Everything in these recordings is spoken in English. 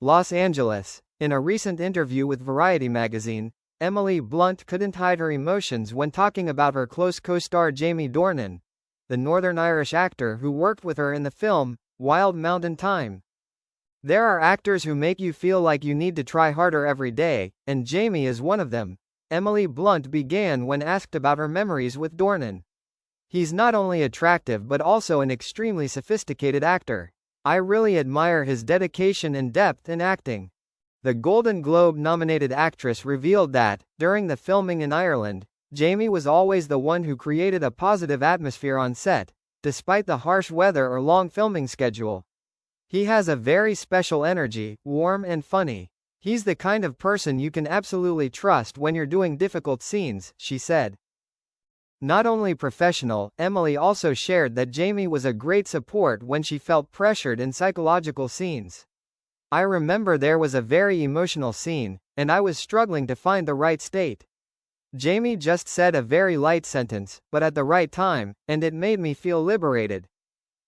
Los Angeles. In a recent interview with Variety magazine, Emily Blunt couldn't hide her emotions when talking about her close co-star Jamie Dornan, the Northern Irish actor who worked with her in the film Wild Mountain Thyme. There are actors who make you feel like you need to try harder every day, and Jamie is one of them, Emily Blunt began when asked about her memories with Dornan. He's not only attractive but also an extremely sophisticated actor. I really admire his dedication and depth in acting. The Golden Globe-nominated actress revealed that, during the filming in Ireland, Jamie was always the one who created a positive atmosphere on set, despite the harsh weather or long filming schedule. He has a very special energy, warm and funny. He's the kind of person you can absolutely trust when you're doing difficult scenes, she said. Not only professional, Emily also shared that Jamie was a great support when she felt pressured in psychological scenes. I remember there was a very emotional scene, and I was struggling to find the right state. Jamie just said a very light sentence, but at the right time, and it made me feel liberated.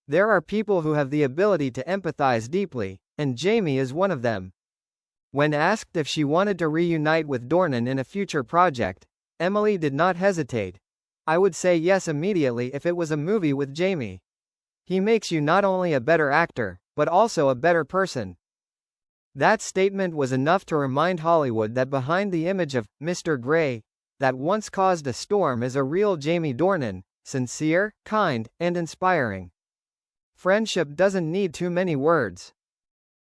There are people who have the ability to empathize deeply, and Jamie is one of them. When asked if she wanted to reunite with Dornan in a future project, Emily did not hesitate. I would say yes immediately if it was a movie with Jamie. He makes you not only a better actor, but also a better person. That statement was enough to remind Hollywood that behind the image of Mr. Grey that once caused a storm is a real Jamie Dornan, sincere, kind, and inspiring. Friendship doesn't need too many words.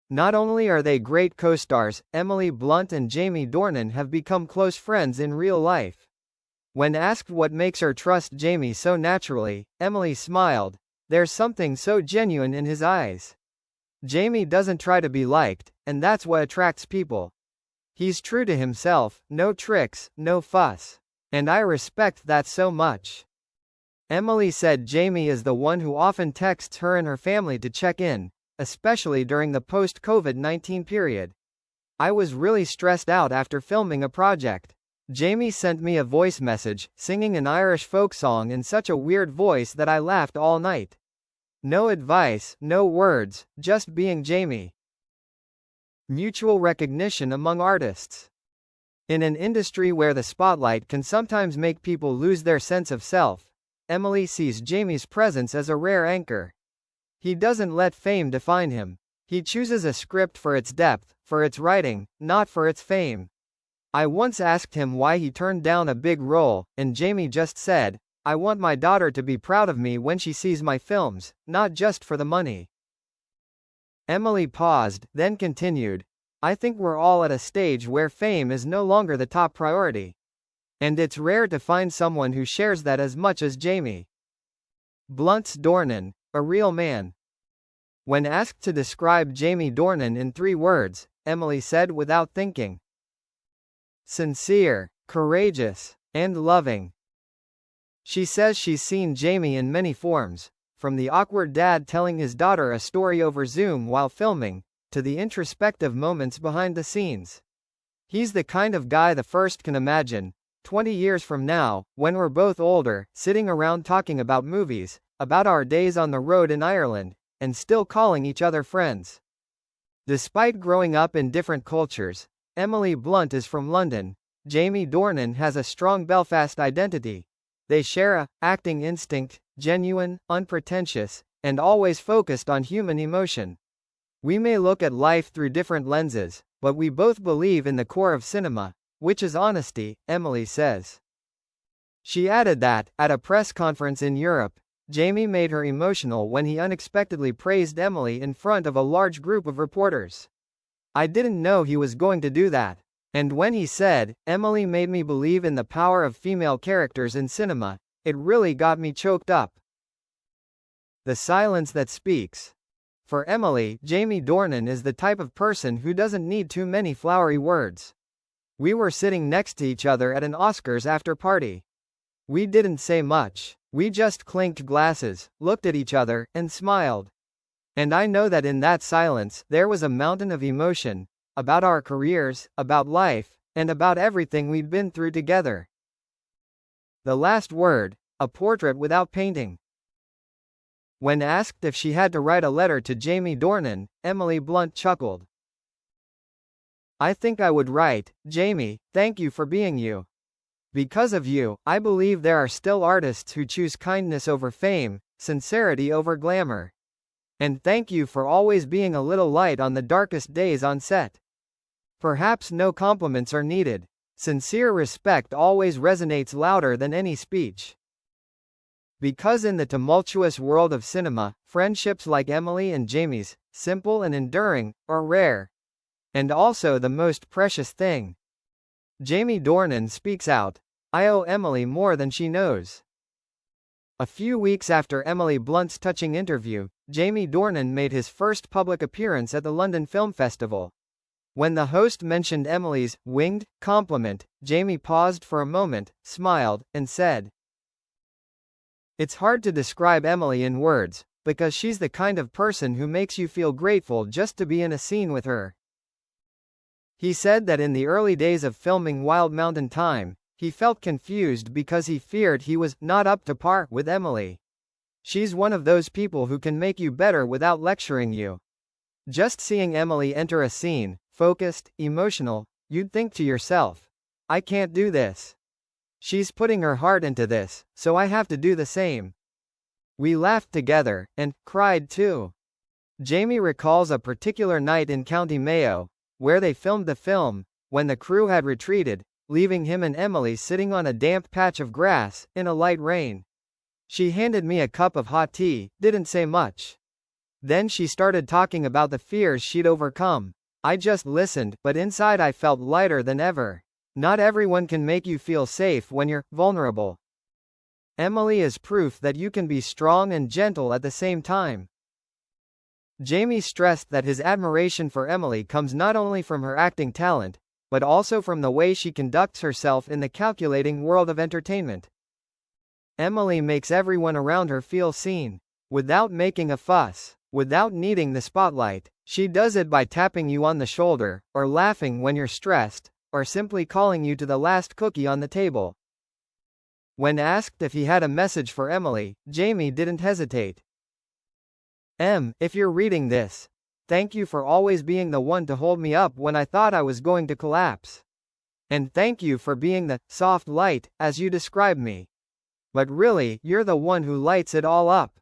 Not only are they great co-stars, Emily Blunt and Jamie Dornan have become close friends in real life. When asked what makes her trust Jamie so naturally, Emily smiled. There's something so genuine in his eyes. Jamie doesn't try to be liked, and that's what attracts people. He's true to himself, no tricks, no fuss. And I respect that so much. Emily said Jamie is the one who often texts her and her family to check in, especially during the post-COVID-19 period. I was really stressed out after filming a project. Jamie sent me a voice message, singing an Irish folk song in such a weird voice that I laughed all night. No advice, no words, just being Jamie. Mutual recognition among artists. In an industry where the spotlight can sometimes make people lose their sense of self, Emily sees Jamie's presence as a rare anchor. He doesn't let fame define him. He chooses a script for its depth, for its writing, not for its fame. I once asked him why he turned down a big role, and Jamie just said, "I want my daughter to be proud of me when she sees my films, not just for the money." Emily paused, then continued, "I think we're all at a stage where fame is no longer the top priority. And it's rare to find someone who shares that as much as Jamie." Blunt's Dornan, a real man. When asked to describe Jamie Dornan in 3 words, Emily said without thinking, sincere, courageous, and loving. She says she's seen Jamie in many forms, from the awkward dad telling his daughter a story over Zoom while filming, to the introspective moments behind the scenes. He's the kind of guy the first can imagine, 20 years from now, when we're both older, sitting around talking about movies, about our days on the road in Ireland, and still calling each other friends. Despite growing up in different cultures, Emily Blunt is from London. Jamie Dornan has a strong Belfast identity. They share a acting instinct, genuine, unpretentious, and always focused on human emotion. We may look at life through different lenses, but we both believe in the core of cinema, which is honesty, Emily says. She added that, at a press conference in Europe, Jamie made her emotional when he unexpectedly praised Emily in front of a large group of reporters. "I didn't know he was going to do that. And when he said, 'Emily made me believe in the power of female characters in cinema,' it really got me choked up." The silence that speaks. For Emily, Jamie Dornan is the type of person who doesn't need too many flowery words. We were sitting next to each other at an Oscars after party. We didn't say much. We just clinked glasses, looked at each other, and smiled. And I know that in that silence, there was a mountain of emotion, about our careers, about life, and about everything we'd been through together. The last word, a portrait without painting. When asked if she had to write a letter to Jamie Dornan, Emily Blunt chuckled. I think I would write, Jamie, thank you for being you. Because of you, I believe there are still artists who choose kindness over fame, sincerity over glamour. And thank you for always being a little light on the darkest days on set. Perhaps no compliments are needed. Sincere respect always resonates louder than any speech. Because in the tumultuous world of cinema, friendships like Emily and Jamie's, simple and enduring, are rare. And also the most precious thing. Jamie Dornan speaks out. I owe Emily more than she knows. A few weeks after Emily Blunt's touching interview, Jamie Dornan made his first public appearance at the London Film Festival. When the host mentioned Emily's winged compliment, Jamie paused for a moment, smiled, and said, "It's hard to describe Emily in words, because she's the kind of person who makes you feel grateful just to be in a scene with her." He said that in the early days of filming Wild Mountain Thyme, he felt confused because he feared he was not up to par with Emily. She's one of those people who can make you better without lecturing you. Just seeing Emily enter a scene, focused, emotional, you'd think to yourself, I can't do this. She's putting her heart into this, so I have to do the same. We laughed together, and cried too. Jamie recalls a particular night in County Mayo, where they filmed the film, when the crew had retreated, leaving him and Emily sitting on a damp patch of grass, in a light rain. She handed me a cup of hot tea, didn't say much. Then she started talking about the fears she'd overcome. I just listened, but inside I felt lighter than ever. Not everyone can make you feel safe when you're vulnerable. Emily is proof that you can be strong and gentle at the same time. Jamie stressed that his admiration for Emily comes not only from her acting talent, but also from the way she conducts herself in the calculating world of entertainment. Emily makes everyone around her feel seen. Without making a fuss, without needing the spotlight, she does it by tapping you on the shoulder, or laughing when you're stressed, or simply calling you to the last cookie on the table. When asked if he had a message for Emily, Jamie didn't hesitate. If you're reading this, thank you for always being the one to hold me up when I thought I was going to collapse. And thank you for being the soft light, as you describe me. But really, you're the one who lights it all up.